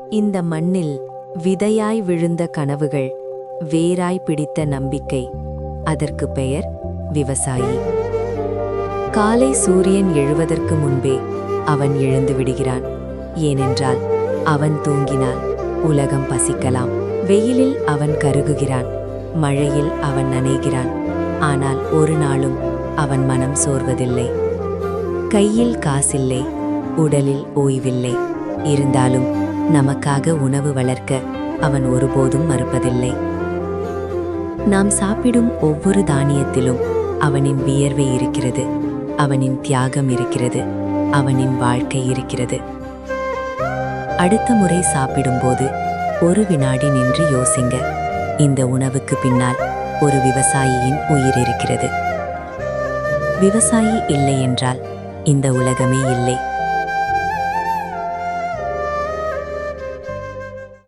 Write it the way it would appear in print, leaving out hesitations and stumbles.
இந்த மண்ணில் விதையாய் விழுந்த கனவுகள், வேராய் பிடித்த நம்பிக்கை, அதற்கு பெயர் விவசாயி. காலை சூரியன் எழுவதற்கு முன்பே அவன் எழுந்து விடுகிறான். ஏனென்றால் அவன் தூங்கினால் உலகம் பசிக்கலாம். வெயிலில் அவன் கருகுகிறான், மழையில் அவன் நனைகிறான். ஆனால் ஒரு நாளும் அவன் மனம் சோர்வதில்லை. கையில் காசில்லை, உடலில் ஓய்வில்லை. இருந்தாலும் நமக்காக உணவு வளர்க்க அவன் ஒருபோதும் மறுப்பதில்லை. நாம் சாப்பிடும் ஒவ்வொரு தானியத்திலும் அவனின் வியர்வை இருக்கிறது, அவனின் தியாகம் இருக்கிறது, அவனின் வாழ்க்கை இருக்கிறது. அடுத்த முறை சாப்பிடும்போது ஒரு வினாடி நின்று யோசிங்க. இந்த உணவுக்கு பின்னால் ஒரு விவசாயியின் உயிர் இருக்கிறது. விவசாயி இல்லை என்றால் இந்த உலகமே இல்லை.